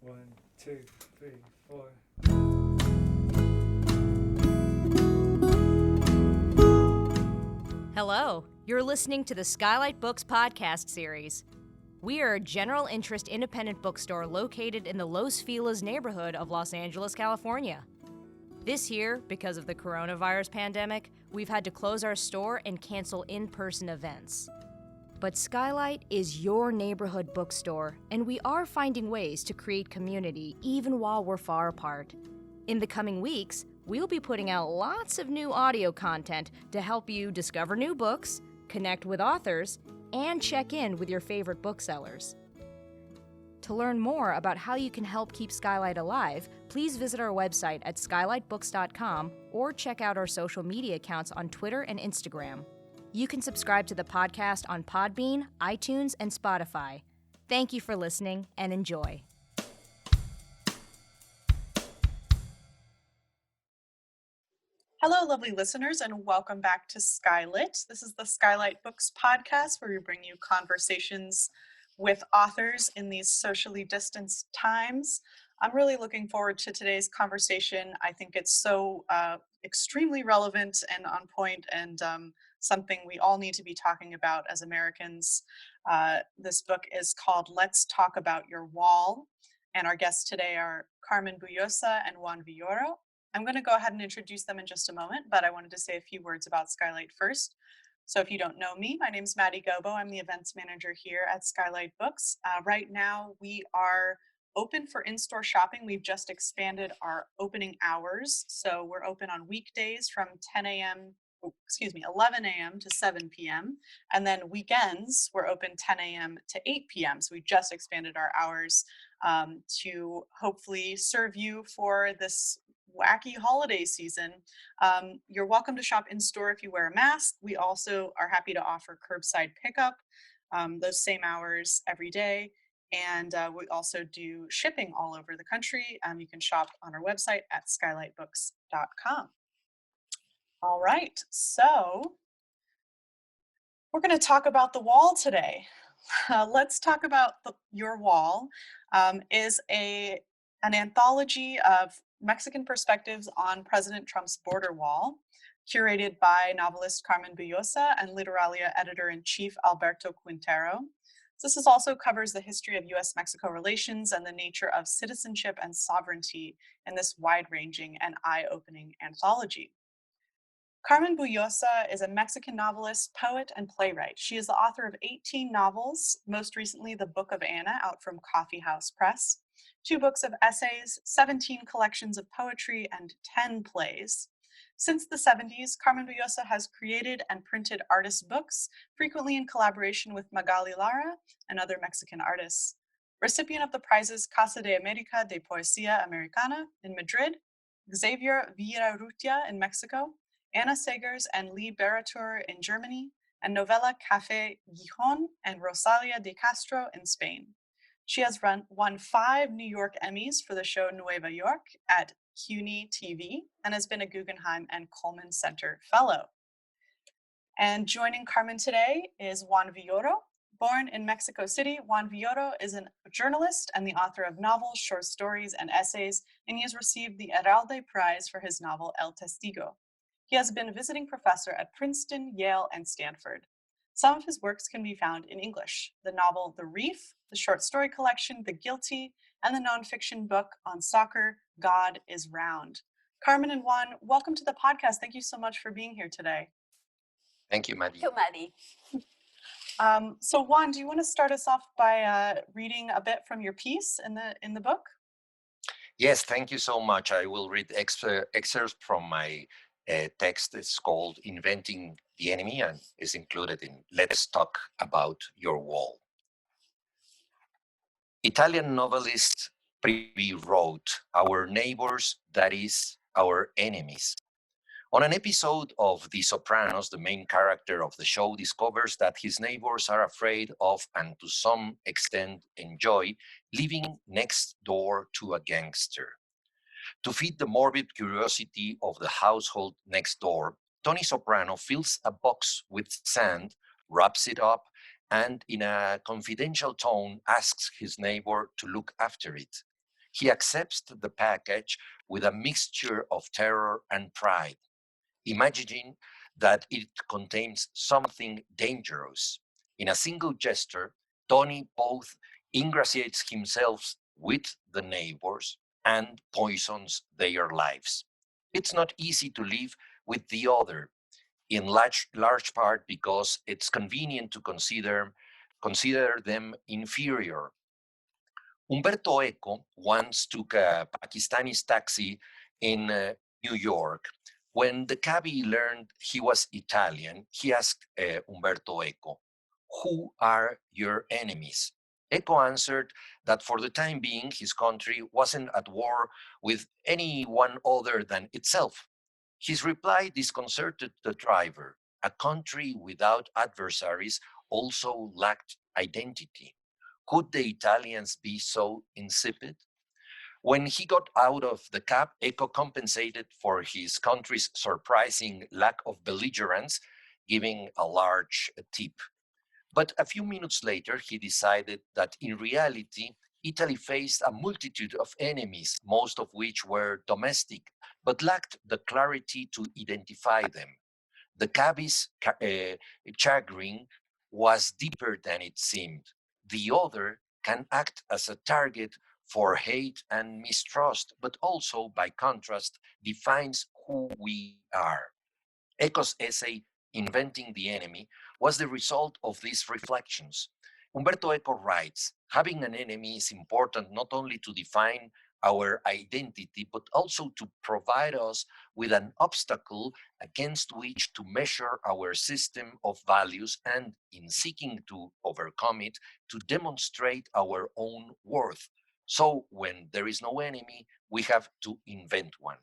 One, two, three, four. Hello, you're listening to the SKYLIT Books podcast series. We are a general interest independent bookstore located in the Los Feliz neighborhood of Los Angeles, California. This year, because of the coronavirus pandemic, we've had to close our store and cancel in-person events. But SKYLIT is your neighborhood bookstore, and we are finding ways to create community even while we're far apart. In the coming weeks, we'll be putting out lots of new audio content to help you discover new books, connect with authors, and check in with your favorite booksellers. To learn more about how you can help keep SKYLIT alive, please visit our website at skylitbooks.com or check out our social media accounts on Twitter and Instagram. You can subscribe to the podcast on Podbean, iTunes, and Spotify. Thank you for listening and enjoy. Hello, lovely listeners, and welcome back to SKYLIT. This is the SKYLIT Books podcast, where we bring you conversations with authors in these socially distanced times. I'm really looking forward to today's conversation. I think it's so extremely relevant and on point, and something we all need to be talking about as Americans. This book is called Let's Talk About Your Wall, and our guests today are Carmen Boullosa and Juan Villoro. I'm going to go ahead and introduce them in just a moment, but I wanted to say a few words about SKYLIT first. So if you don't know me, my name is Maddie Gobo. I'm the events manager here at SKYLIT Books. Right now, we are open for in-store shopping. We've just expanded our opening hours. So we're open on weekdays from 11 a.m. to 7 p.m. And then weekends, we're open 10 a.m. to 8 p.m. So we just expanded our hours to hopefully serve you for this wacky holiday season. You're welcome to shop in store if you wear a mask. We also are happy to offer curbside pickup, those same hours every day. And we also do shipping all over the country. You can shop on our website at skylitbooks.com. All right, so we're going to talk about The Wall today. Let's talk about Your Wall is an anthology of Mexican perspectives on President Trump's border wall, curated by novelist Carmen Boullosa and Literalia editor-in-chief Alberto Quintero. This also covers the history of U.S.-Mexico relations and the nature of citizenship and sovereignty in this wide-ranging and eye-opening anthology. Carmen Boullosa is a Mexican novelist, poet, and playwright. She is the author of 18 novels, most recently The Book of Anna, out from Coffee House Press, 2 books of essays, 17 collections of poetry, and 10 plays. Since the 70s, Carmen Boullosa has created and printed artist books, frequently in collaboration with Magali Lara and other Mexican artists. Recipient of the prizes Casa de América de Poesía Americana in Madrid, Xavier Villarrutia in Mexico, Anna Segers and Lee Baratur in Germany, and Novela Café Gijón and Rosalia de Castro in Spain. She has won 5 New York Emmys for the show Nueva York at CUNY TV and has been a Guggenheim and Coleman Center Fellow. And joining Carmen today is Juan Villoro. Born in Mexico City, Juan Villoro is a journalist and the author of novels, short stories, and essays, and he has received the Heralde Prize for his novel El Testigo. He has been a visiting professor at Princeton, Yale, and Stanford. Some of his works can be found in English: the novel The Reef, the short story collection The Guilty, and the nonfiction book on soccer, God is Round. Carmen and Juan, welcome to the podcast. Thank you so much for being here today. Thank you, Maddie. So Juan, do you want to start us off by reading a bit from your piece in the book? Yes, thank you so much. I will read excerpts from my text. It's called Inventing the Enemy and is included in Let's Talk About Your Wall. Italian novelist Privi wrote, "Our neighbors, that is, our enemies." On an episode of The Sopranos, the main character of the show discovers that his neighbors are afraid of, and to some extent enjoy, living next door to a gangster. To feed the morbid curiosity of the household next door, Tony Soprano fills a box with sand, wraps it up, and in a confidential tone asks his neighbor to look after it. He accepts the package with a mixture of terror and pride, imagining that it contains something dangerous. In a single gesture, Tony both ingratiates himself with the neighbors and poisons their lives. It's not easy to live with the other, in large part because it's convenient to consider them inferior. Umberto Eco once took a Pakistani taxi in New York. When the cabbie learned he was Italian, he asked Umberto Eco, "Who are your enemies?" Eco answered that for the time being, his country wasn't at war with anyone other than itself. His reply disconcerted the driver. A country without adversaries also lacked identity. Could the Italians be so insipid? When he got out of the cab, Eco compensated for his country's surprising lack of belligerence, giving a large tip. But a few minutes later, he decided that in reality, Italy faced a multitude of enemies, most of which were domestic, but lacked the clarity to identify them. The cabbie's chagrin was deeper than it seemed. The other can act as a target for hate and mistrust, but also, by contrast, defines who we are. Eco's essay, Inventing the Enemy, was the result of these reflections. Umberto Eco writes, having an enemy is important not only to define our identity, but also to provide us with an obstacle against which to measure our system of values and, in seeking to overcome it, to demonstrate our own worth. So, when there is no enemy, we have to invent one.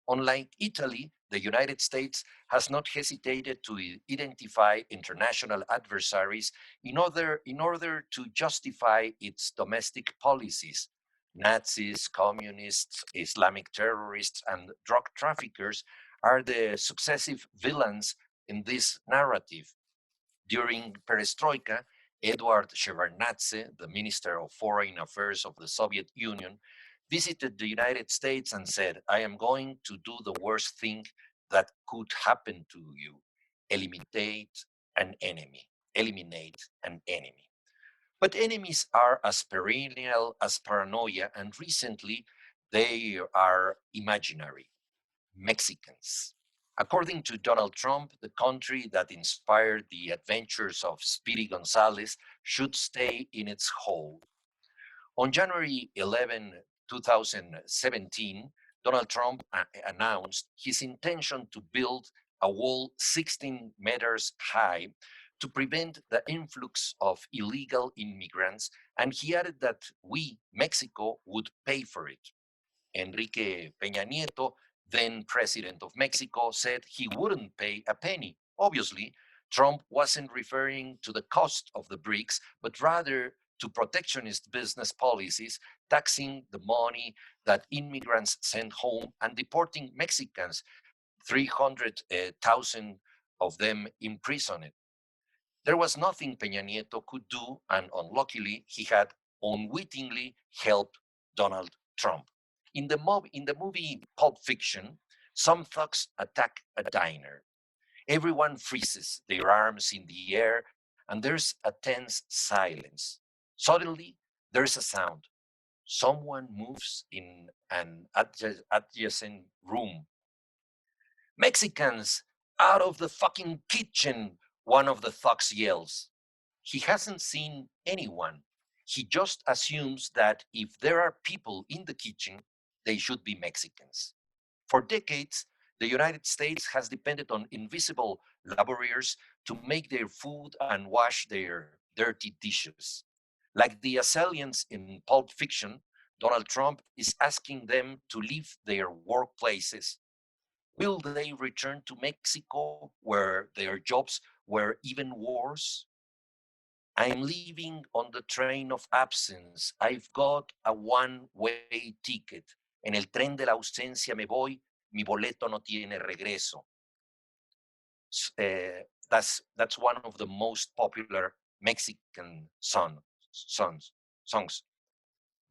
Unlike Italy, the United States has not hesitated to identify international adversaries in order to justify its domestic policies. Nazis, communists, Islamic terrorists, and drug traffickers are the successive villains in this narrative. During Perestroika, Eduard Shevardnadze, the Minister of Foreign Affairs of the Soviet Union, visited the United States and said, "I am going to do the worst thing that could happen to you, eliminate an enemy. Eliminate an enemy." But enemies are as perennial as paranoia, and recently they are imaginary. Mexicans. According to Donald Trump, the country that inspired the adventures of Speedy Gonzales should stay in its hole. On January 11, 2017, Donald Trump announced his intention to build a wall 16 meters high to prevent the influx of illegal immigrants, and he added that we, Mexico, would pay for it. Enrique Peña Nieto, then president of Mexico, said he wouldn't pay a penny. Obviously, Trump wasn't referring to the cost of the bricks, but rather to protectionist business policies, taxing the money that immigrants sent home and deporting Mexicans, 300,000 of them imprisoned. There was nothing Peña Nieto could do, and unluckily, he had unwittingly helped Donald Trump. In the movie Pulp Fiction, some thugs attack a diner. Everyone freezes, their arms in the air, and there's a tense silence. Suddenly, there's a sound. Someone moves in an adjacent room. "Mexicans, out of the fucking kitchen!" one of the thugs yells. He hasn't seen anyone. He just assumes that if there are people in the kitchen, they should be Mexicans. For decades, the United States has depended on invisible laborers to make their food and wash their dirty dishes. Like the assailants in Pulp Fiction, Donald Trump is asking them to leave their workplaces. Will they return to Mexico where their jobs were even worse? "I'm leaving on the train of absence. I've got a one-way ticket. En el tren de la ausencia me voy. Mi boleto no tiene regreso." That's one of the most popular Mexican songs.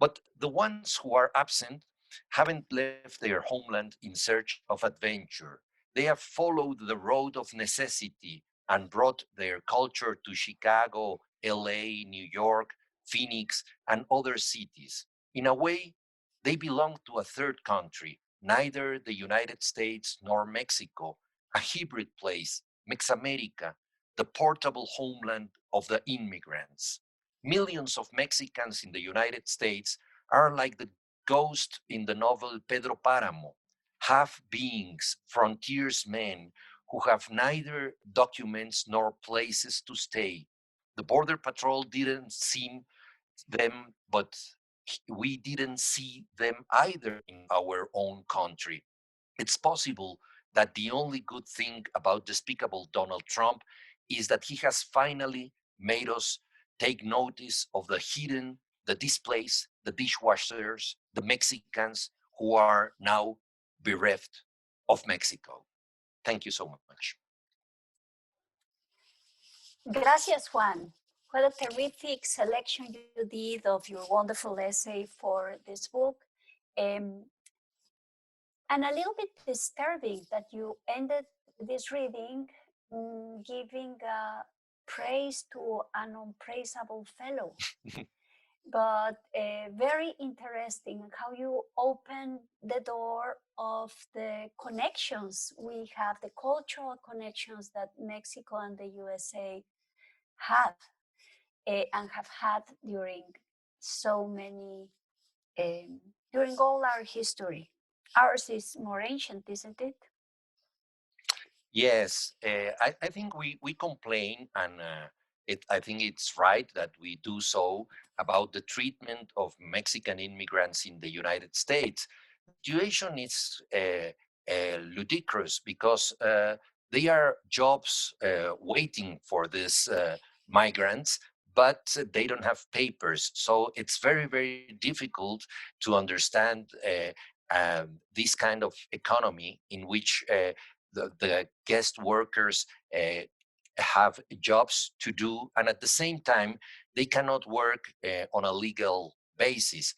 But the ones who are absent haven't left their homeland in search of adventure. They have followed the road of necessity and brought their culture to Chicago, LA, New York, Phoenix, and other cities. In a way, they belong to a third country, neither the United States nor Mexico, a hybrid place, Mexamerica, the portable homeland of the immigrants. Millions of Mexicans in the United States are like the ghost in the novel Pedro Páramo, half beings, frontiersmen who have neither documents nor places to stay. The Border Patrol didn't see them, but we didn't see them either in our own country. It's possible that the only good thing about despicable Donald Trump is that he has finally made us take notice of the hidden, the displaced, the dishwashers, the Mexicans who are now bereft of Mexico. Thank you so much. Gracias, Juan. What a terrific selection you did of your wonderful essay for this book. And a little bit disturbing that you ended this reading giving praise to an unpraisable fellow. But very interesting how you open the door of the connections we have, the cultural connections that Mexico and the USA have and have had during so many, during all our history. Ours is more ancient, isn't it? Yes, I think we complain, and I think it's right that we do so about the treatment of Mexican immigrants in the United States. The situation is ludicrous because they are jobs waiting for these migrants, but they don't have papers. So it's very, very difficult to understand this kind of economy in which the guest workers have jobs to do, and at the same time, they cannot work on a legal basis.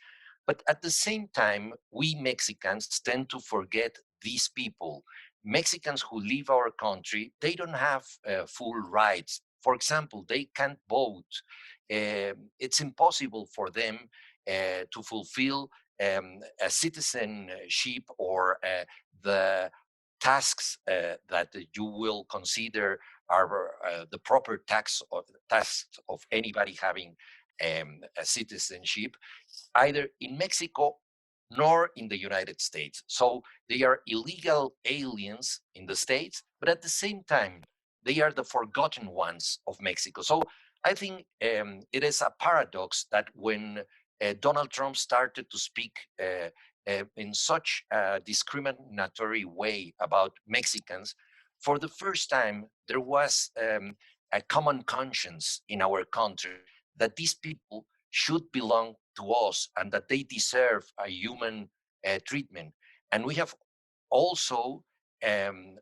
But at the same time, we Mexicans tend to forget these people. Mexicans who leave our country, they don't have full rights. For example, they can't vote. It's impossible for them to fulfill a citizenship or the tasks that you will consider are the proper tasks of anybody having a citizenship, either in Mexico nor in the United States. So they are illegal aliens in the States, but at the same time, they are the forgotten ones of Mexico. So I think it is a paradox that when Donald Trump started to speak in such a discriminatory way about Mexicans, for the first time, there was a common conscience in our country that these people should belong to us and that they deserve a human treatment. And we have also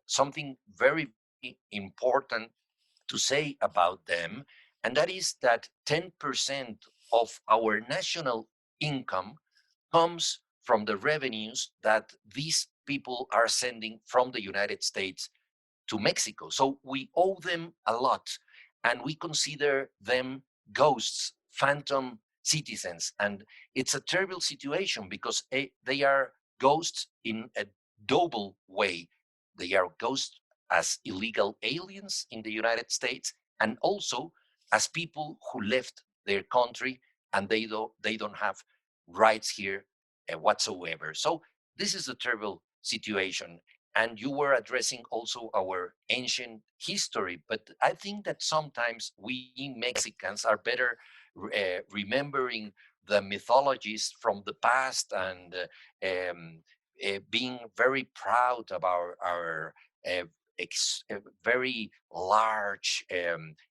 something very important to say about them, and that is that 10% of our national income comes from the revenues that these people are sending from the United States to Mexico. So we owe them a lot, and we consider them ghosts, phantom citizens. And it's a terrible situation because they are ghosts in a double way. They are ghosts as illegal aliens in the United States, and also as people who left their country and they don't have rights here whatsoever. So this is a terrible situation, and you were addressing also our ancient history, but I think that sometimes we Mexicans are better remembering the mythologies from the past and being very proud of our uh, very large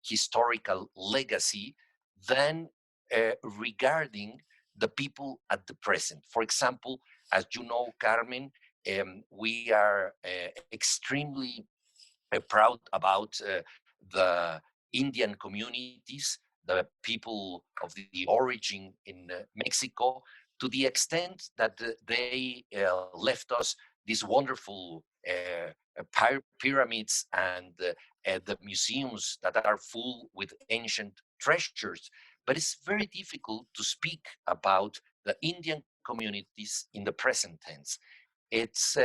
historical legacy than regarding the people at the present. For example, as you know, Carmen, we are extremely proud about the Indian communities the people of the origin in Mexico, to the extent that they left us these wonderful pyramids and the museums that are full with ancient treasures. But it's very difficult to speak about the Indian communities in the present tense. It's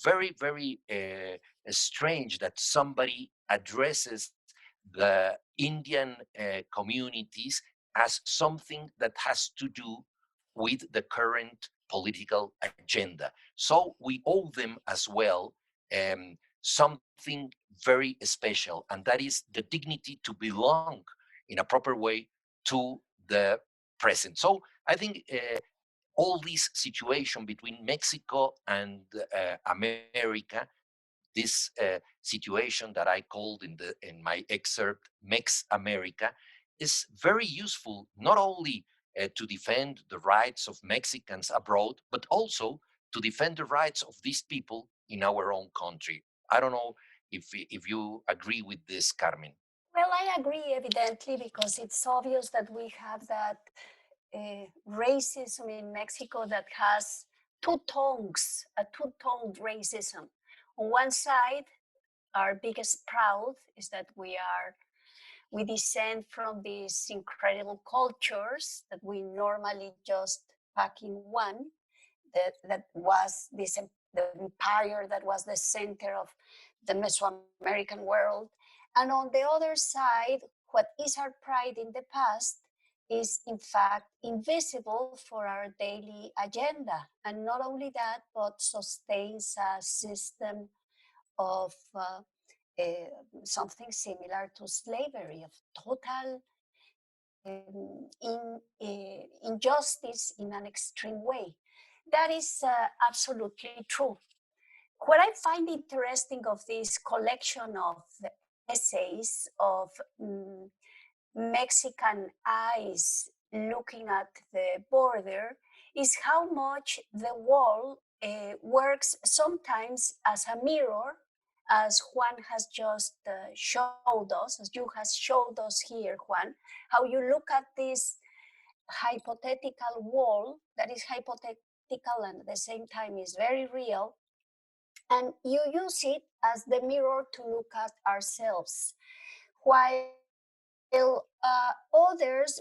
very, very strange that somebody addresses the Indian communities as something that has to do with the current political agenda. So we owe them as well something very special, and that is the dignity to belong in a proper way to the present. So I think all this situation between Mexico and America, this situation that I called in my excerpt Mex America, is very useful not only to defend the rights of Mexicans abroad, but also to defend the rights of these people in our own country. I don't know if you agree with this, Carmen. Well, I agree, evidently, because it's obvious that we have that racism in Mexico that has two tongues, a two-toned racism. On one side, our biggest proud is that we descend from these incredible cultures that we normally just pack in one, that was this the empire that was the center of the Mesoamerican world. And on the other side, what is our pride in the past is in fact invisible for our daily agenda. And not only that, but sustains a system of something similar to slavery, of total injustice in an extreme way. That is absolutely true. What I find interesting of this collection of essays of Mexican eyes looking at the border is how much the wall works sometimes as a mirror, as Juan has just showed us, as you has showed us here, Juan, how you look at this hypothetical wall that is hypothetical and at the same time is very real, and you use it as the mirror to look at ourselves, while others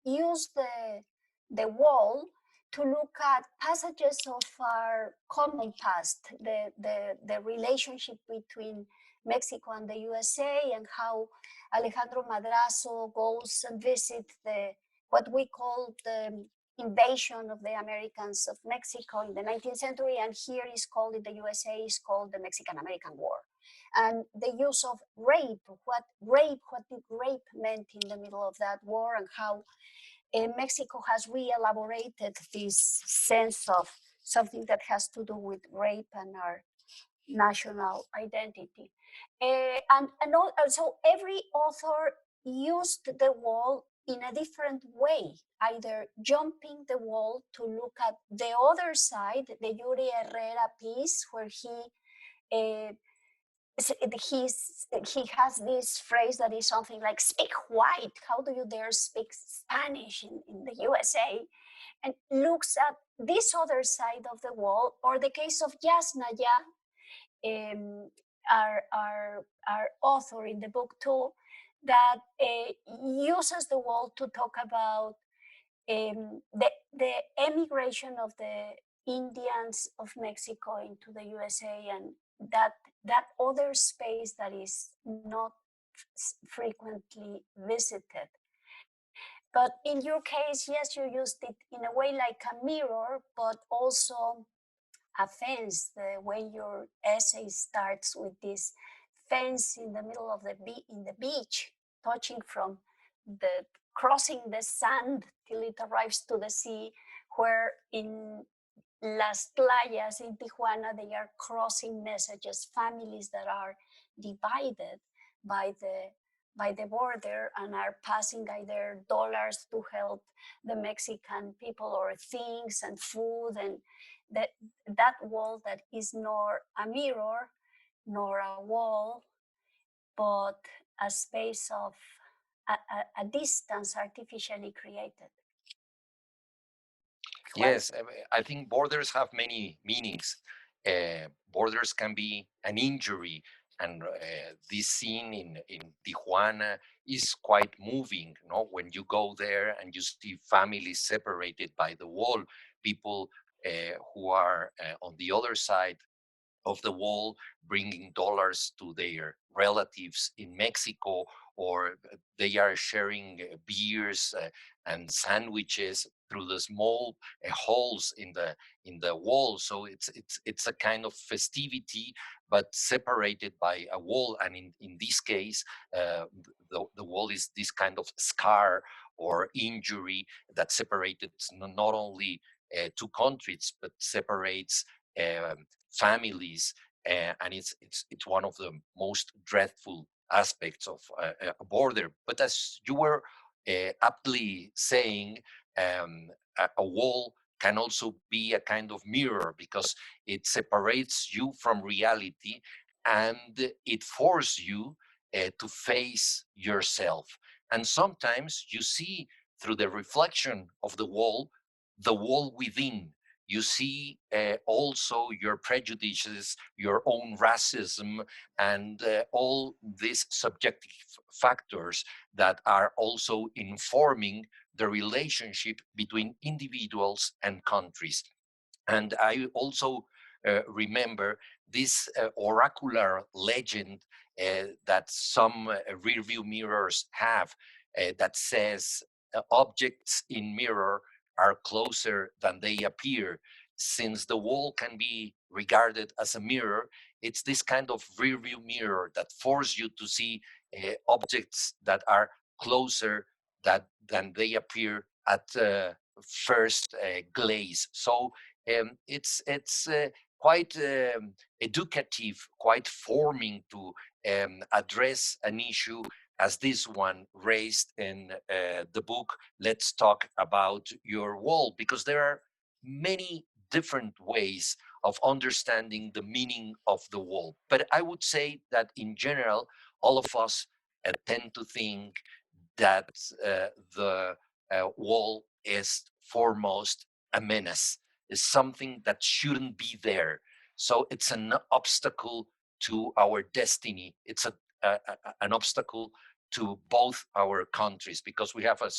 use the wall to look at passages of our common past, the relationship between Mexico and the USA, and how Alejandro Madrazo goes and visits what we call the invasion of the Americans of Mexico in the 19th century, and here is called in the USA is called the Mexican-American War. And the use of rape, what did rape meant in the middle of that war, and how Mexico has re-elaborated this sense of something that has to do with rape and our national identity. And also every author used the wall in a different way, either jumping the wall to look at the other side, the Yuri Herrera piece, where he has this phrase that is something like, speak white, how do you dare speak Spanish in the USA? And looks at this other side of the wall, or the case of Yasnaya, our author in the book too, that uses the wall to talk about the emigration of the Indians of Mexico into the USA, and that other space that is not frequently visited. But in your case, yes, you used it in a way like a mirror, but also a fence. The way your essay starts with this fence in the middle of the beach, touching from the crossing the sand till it arrives to the sea, where in Las Playas in Tijuana, they are crossing messages, families that are divided by the border and are passing either dollars to help the Mexican people or things and food, and that wall that is nor a mirror nor a wall, but a space of a distance artificially created. Yes, I think borders have many meanings. Borders can be an injury, and this scene in Tijuana is quite moving. No, when you go there and you see families separated by the wall, people who are on the other side of the wall, bringing dollars to their relatives in Mexico, or they are sharing beers and sandwiches through the small holes in the wall. So it's a kind of festivity, but separated by a wall. And in this case, the wall is this kind of scar or injury that separated not only two countries, but separates families, and it's one of the most dreadful aspects of a border. But as you were aptly saying, a wall can also be a kind of mirror because it separates you from reality and it forces you to face yourself. And sometimes you see through the reflection of the wall within. You see also your prejudices, your own racism, and all these subjective factors that are also informing the relationship between individuals and countries. And I also remember this oracular legend that some rear view mirrors have that says objects in mirror are closer than they appear. Since the wall can be regarded as a mirror, it's this kind of rear view mirror that forces you to see objects that are closer than they appear at first glaze. So it's quite educative, quite forming to address an issue as this one raised in the book. Let's talk about your wall, because there are many different ways of understanding the meaning of the wall. But I would say that in general, all of us tend to think that the wall is foremost a menace, is something that shouldn't be there. So it's an obstacle to our destiny. It's an obstacle to both our countries because we have a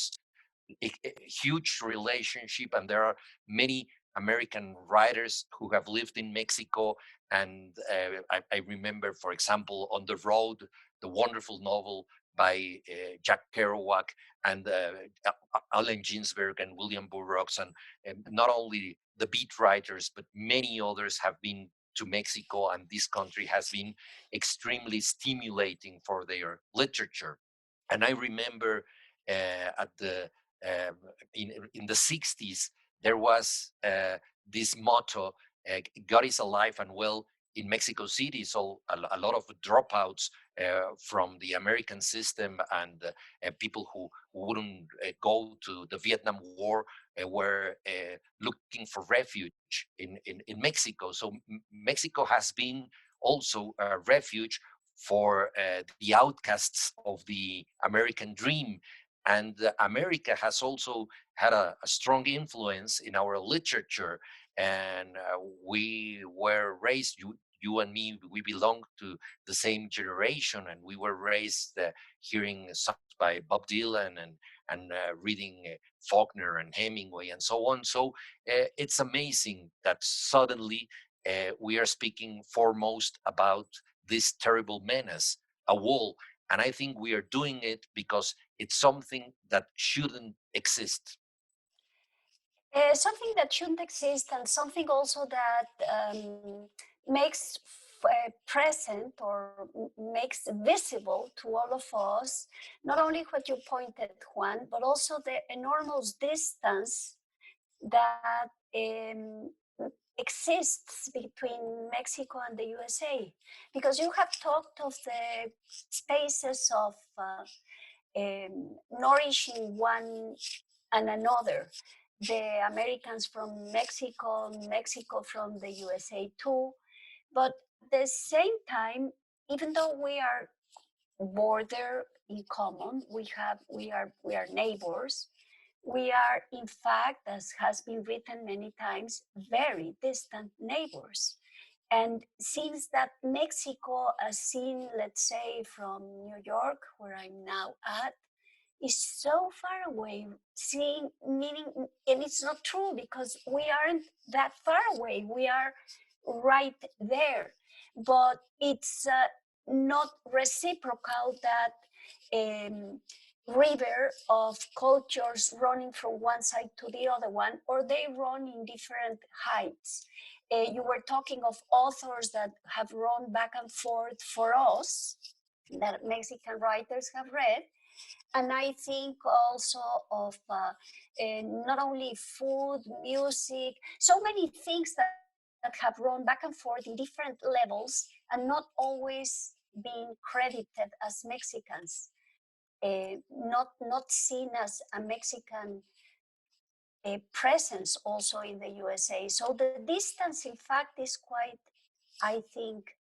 huge relationship, and there are many American writers who have lived in Mexico. And I remember, for example, On the Road, the wonderful novel by Jack Kerouac and Allen Ginsberg and William Burroughs, and not only the beat writers, but many others have been to Mexico, and this country has been extremely stimulating for their literature. And I remember at the um, in the 60s, there was this motto, God is alive and well in Mexico City. So a lot of dropouts from the American system and people who wouldn't go to the Vietnam War were looking for refuge in Mexico. So Mexico has been also a refuge for the outcasts of the American dream. And America has also had a strong influence in our literature. And we were raised, you and me, we belong to the same generation, and we were raised hearing songs by Bob Dylan and reading Faulkner and Hemingway and so on. So it's amazing that suddenly we are speaking foremost about this terrible menace, a wall. And I think we are doing it because it's something that shouldn't exist. Something that shouldn't exist, and something also that makes present or makes visible to all of us, not only what you pointed, Juan, but also the enormous distance that exists between Mexico and the USA. Because you have talked of the spaces of nourishing one and another, the Americans from Mexico, Mexico from the USA too. But at the same time, even though we are border in common. We are neighbors. We are, in fact, as has been written many times, very distant neighbors. And since that Mexico, as seen, let's say, from New York, where I'm now at, is so far away, seeing, meaning, and it's not true because we aren't that far away. We are right there. But it's not reciprocal, that river of cultures running from one side to the other one, or they run in different heights. You were talking of authors that have run back and forth for us, that Mexican writers have read. And I think also of not only food, music, so many things that have run back and forth in different levels and not always being credited as Mexicans, not seen as a Mexican presence also in the USA. So the distance, in fact, is quite, I think,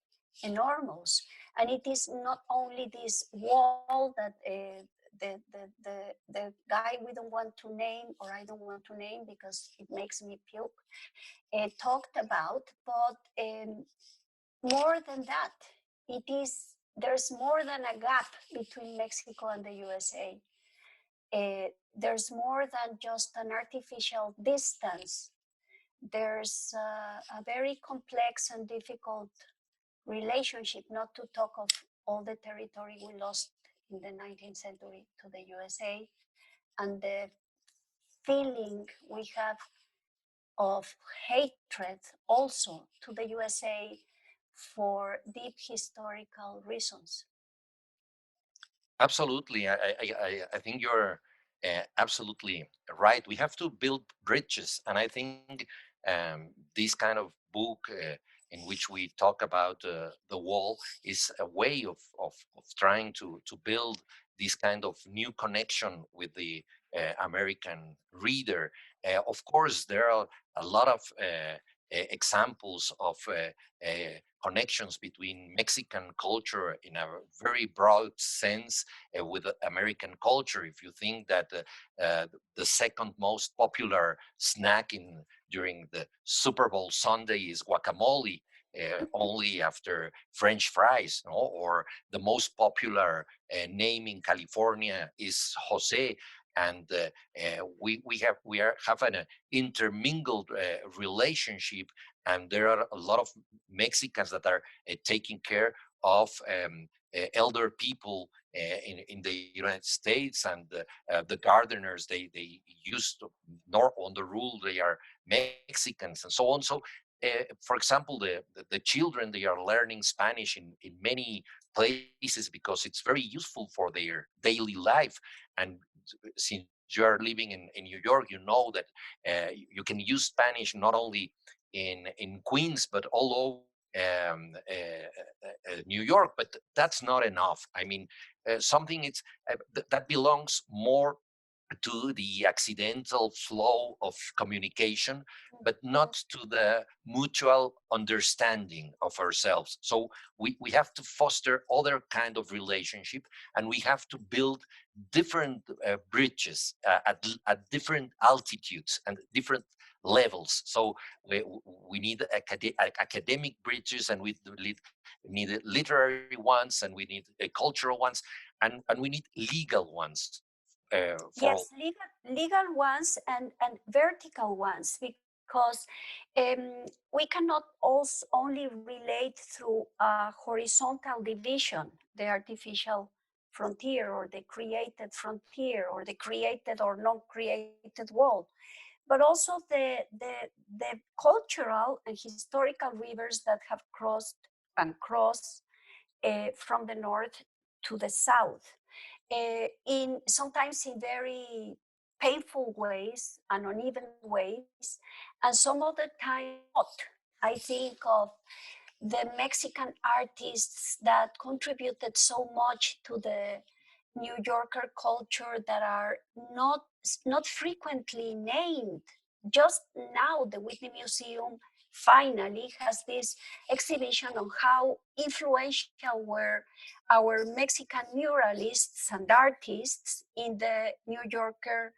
enormous. And it is not only this wall that the guy we don't want to name, or I don't want to name because it makes me puke, talked about, but more than that, there's more than a gap between Mexico and the USA. There's more than just an artificial distance. There's a very complex and difficult relationship, not to talk of all the territory we lost in the 19th century to the USA, and the feeling we have of hatred also to the USA for deep historical reasons. Absolutely. I think you're absolutely right. We have to build bridges. And I think this kind of book in which we talk about the wall is a way of trying to build this kind of new connection with the American reader. Of course, there are a lot of examples of connections between Mexican culture in a very broad sense with American culture. If you think that the second most popular snack during the Super Bowl Sunday is guacamole, only after French fries, no? Or the most popular name in California is Jose, and we have an intermingled relationship, and there are a lot of Mexicans that are taking care of elder people in the United States, and the gardeners they used to, nor on the rule they are Mexicans and so on. So for example, the children, they are learning Spanish in many places because it's very useful for their daily life. And since you are living in New York, you know that you can use Spanish not only in Queens but all over New York. But that's not enough. I mean, something that belongs more to the accidental flow of communication, but not to the mutual understanding of ourselves. So we have to foster other kind of relationship, and we have to build different bridges at different altitudes and different levels. So we need academic bridges, and we need literary ones, and we need cultural ones, and we need legal ones for Yes, legal ones and vertical ones, because we cannot also only relate through a horizontal division, the artificial frontier or the created frontier or the created or non-created wall, but also the cultural and historical rivers that have crossed and cross from the north to the south, in sometimes in very painful ways and uneven ways, and some of the time not. I think of the Mexican artists that contributed so much to the New Yorker culture that are not frequently named. Just now, the Whitney Museum finally has this exhibition on how influential were our Mexican muralists and artists in the New Yorker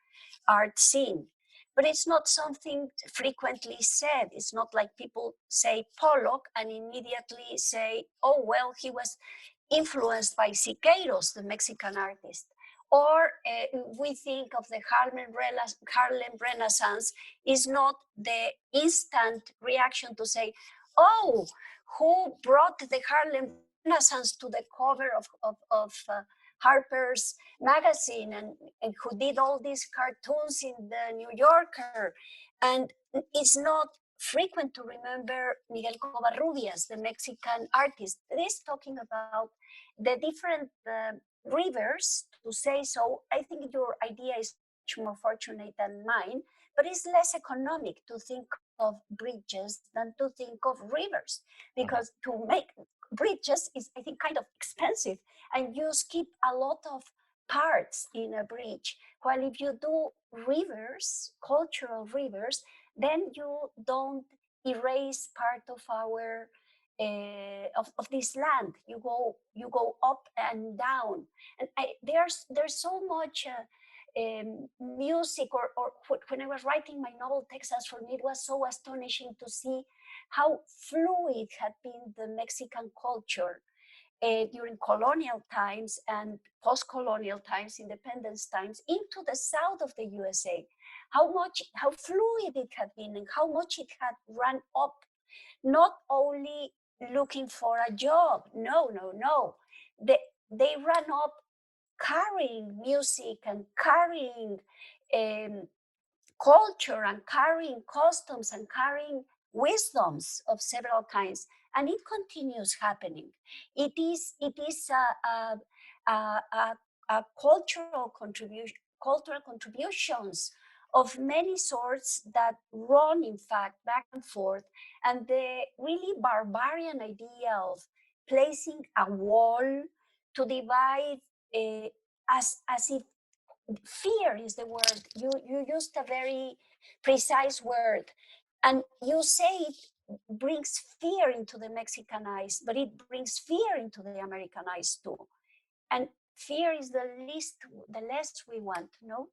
art scene. But it's not something frequently said. It's not like people say Pollock and immediately say, oh, well, he was influenced by Siqueiros, the Mexican artist. Or we think of the Harlem Renaissance is not the instant reaction to say, oh, who brought the Harlem Renaissance to the cover of Harper's magazine and who did all these cartoons in the New Yorker. And it's not frequent to remember Miguel Covarrubias, the Mexican artist. It is talking about the different rivers, to say so. I think your idea is much more fortunate than mine, but it's less economic to think of bridges than to think of rivers, because to make bridges is, I think, kind of expensive, and you skip a lot of parts in a bridge. While if you do rivers, cultural rivers, then you don't erase part of our of this land. You go up and down, and there's so much music. Or when I was writing my novel Texas, for me it was so astonishing to see how fluid had been the Mexican culture during colonial times and post-colonial times, independence times, into the south of the USA. How fluid it had been, and how much it had run up, not only looking for a job. No. They ran up carrying music and carrying culture and carrying customs and carrying wisdoms of several kinds, and it continues happening. It is a cultural contributions of many sorts that run, in fact, back and forth. And the really barbarian idea of placing a wall to divide, as if fear is the word. You used a very precise word, and you say it brings fear into the Mexican eyes, but it brings fear into the American eyes too. And fear is the less we want, no?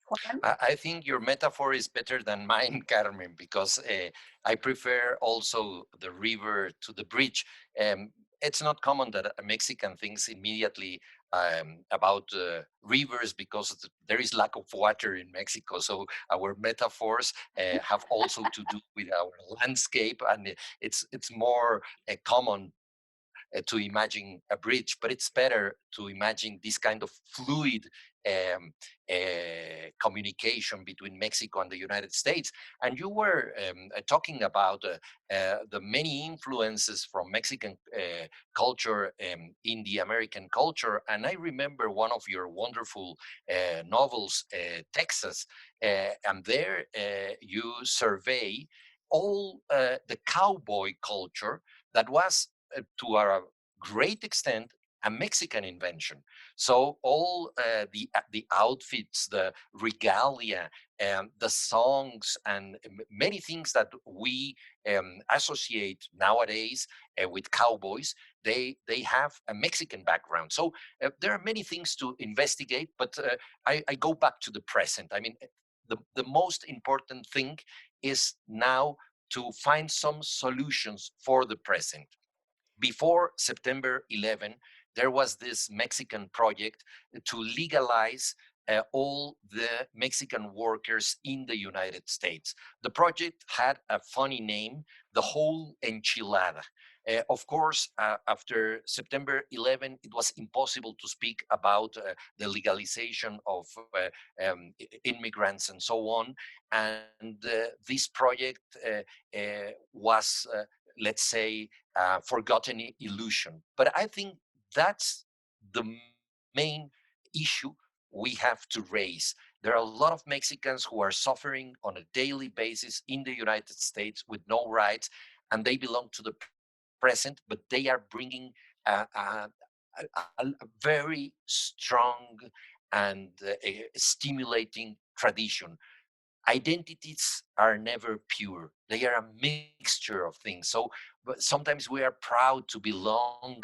Juan? I think your metaphor is better than mine, Carmen, because I prefer also the river to the bridge. It's not common that a Mexican thinks immediately about rivers, because there is lack of water in Mexico. So our metaphors have also to do with our landscape, and it's more common to imagine a bridge, but it's better to imagine this kind of fluid communication between Mexico and the United States. And you were talking about the many influences from Mexican culture in the American culture. And I remember one of your wonderful novels, Texas, and there you survey all the cowboy culture that was to a great extent a Mexican invention. So all the outfits, the regalia, the songs, and many things that we associate nowadays with cowboys, they have a Mexican background. So there are many things to investigate, but I go back to the present. I mean, the most important thing is now to find some solutions for the present. Before September 11, there was this Mexican project to legalize all the Mexican workers in the United States. The project had a funny name, the whole enchilada. Of course, after September 11, it was impossible to speak about the legalization of immigrants and so on. And this project was, let's say, forgotten illusion. But I think that's the main issue we have to raise. There are a lot of Mexicans who are suffering on a daily basis in the United States with no rights, and they belong to the present, but they are bringing a very strong and stimulating tradition. identities are never pure. They are a mixture of things. So but sometimes we are proud to belong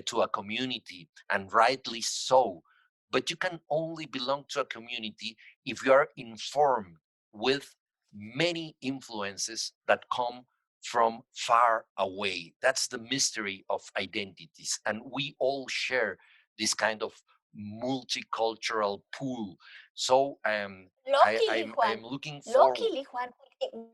to a community, and rightly so. But you can only belong to a community if you are informed with many influences that come from far away. That's the mystery of identities. And we all share this kind of multicultural pool. So Luckily, Juan. I'm looking forward. Luckily, Juan.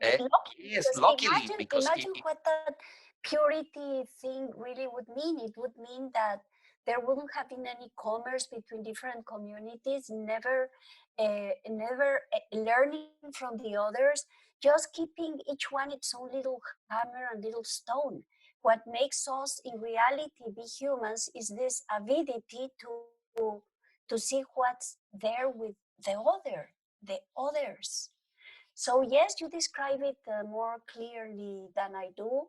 Eh, Luckily, yes, because luckily, because imagine what that purity thing really would mean. It would mean that there wouldn't have been any commerce between different communities, never learning from the others, just keeping each one its own little hammer and little stone. What makes us in reality be humans is this avidity to see what's there with the others. So yes, you describe it more clearly than I do.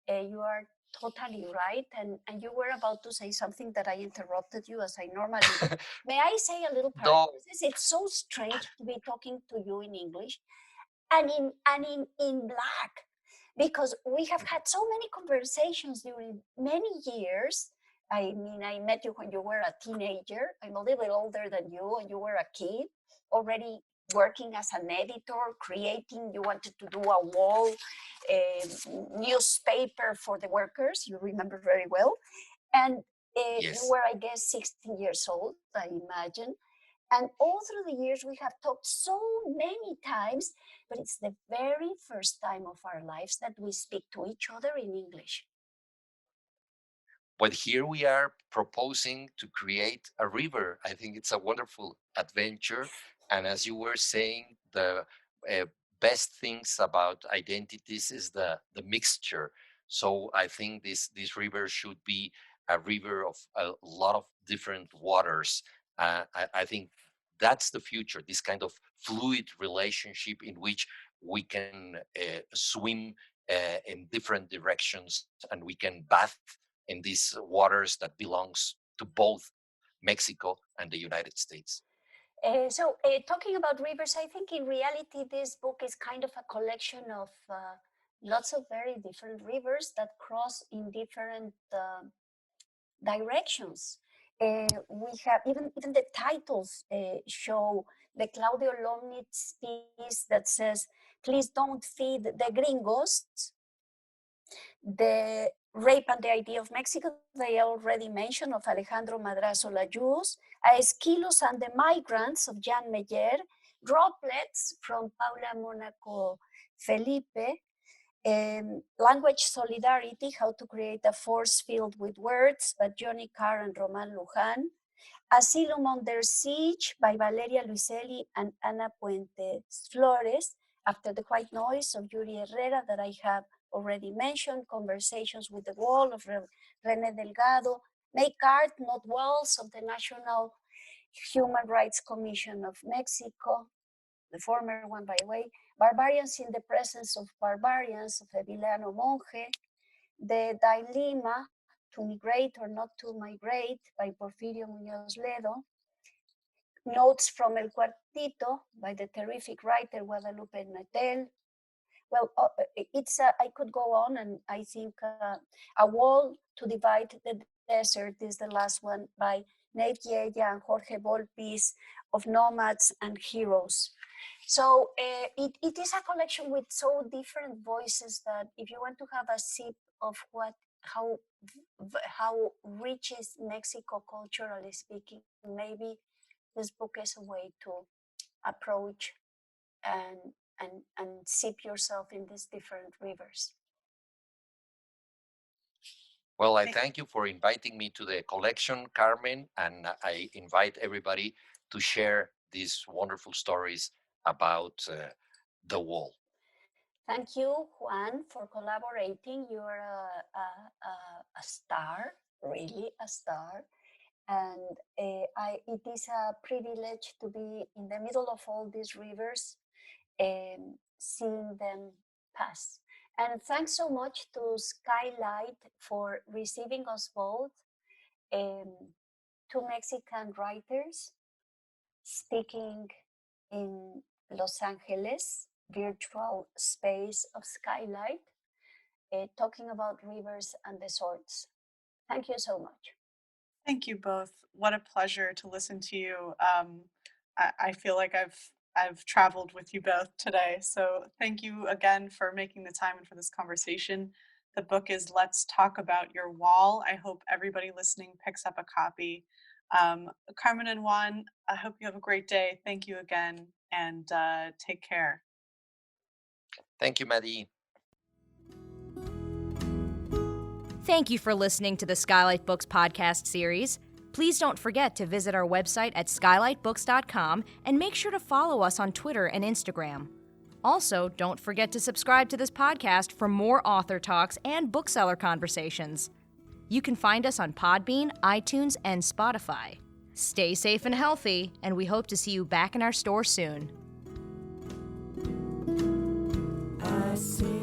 You are totally right, and you were about to say something that I interrupted you as I normally do. May I say a little no, parenthesis? It's so strange to be talking to you in English and in black, because we have had so many conversations during many years. I mean, I met you when you were a teenager. I'm a little bit older than you, and you were a kid already working as an editor, creating. You wanted to do a wall newspaper for the workers. You remember very well, and you yes. were, I guess, 16 years old, I imagine. And all through the years, we have talked so many times, but it's the very first time of our lives that we speak to each other in English. But here we are proposing to create a river. I think it's a wonderful adventure. And as you were saying, the uh, best things about identities is the mixture. So I think this river should be a river of a lot of different waters. I think that's the future. This kind of fluid relationship in which we can swim in different directions, and we can bath in these waters that belongs to both Mexico and the United States. Talking about rivers, I think in reality, this book is kind of a collection of lots of very different rivers that cross in different directions. We have even the titles show the Claudio Lomnitz piece that says, "Please don't feed the gringos." The Rape and the Idea of Mexico, they already mentioned, of Alejandro Madrazo Layuz, Esquilos and the Migrants of Jan Meyer, Droplets from Paula Monaco Felipe, Language Solidarity, How to Create a Force Field with Words by Johnny Carr and Roman Luján, Asylum Under Siege by Valeria Luiselli and Ana Puentes Flores, After the White Noise of Yuri Herrera, that I have already mentioned, Conversations with the Wall of René Delgado, Make Art, Not Walls of the National Human Rights Commission of Mexico, the former one, by the way, Barbarians in the Presence of Barbarians of Emiliano Monge, The Dilemma, To Migrate or Not to Migrate by Porfirio Muñoz Ledo, Notes from El Cuartito by the terrific writer Guadalupe Natel. Well, I could go on, and I think A Wall to Divide the Desert is the last one by Nate Yeya and Jorge Volpis, of Nomads and Heroes. So it is a collection with so different voices that if you want to have a sip of how rich is Mexico culturally speaking, maybe this book is a way to approach and sip yourself in these different rivers. Well, I thank you for inviting me to the collection, Carmen, and I invite everybody to share these wonderful stories about the wall. Thank you, Juan, for collaborating. You're a star, really a star. And it is a privilege to be in the middle of all these rivers and seeing them pass. And thanks so much to SKYLIT for receiving us both, two Mexican writers speaking in Los Angeles virtual space of SKYLIT, talking about rivers and the swords. Thank you so much. Thank you both. What a pleasure to listen to you. I feel like I've traveled with you both today. So thank you again for making the time and for this conversation. The book is Let's Talk About Your Wall. I hope everybody listening picks up a copy. Carmen and Juan, I hope you have a great day. Thank you again, and take care. Thank you, Maddie. Thank you for listening to the SKYLIT Books podcast series. Please don't forget to visit our website at skylitbooks.com and make sure to follow us on Twitter and Instagram. Also, don't forget to subscribe to this podcast for more author talks and bookseller conversations. You can find us on Podbean, iTunes, and Spotify. Stay safe and healthy, and we hope to see you back in our store soon. I see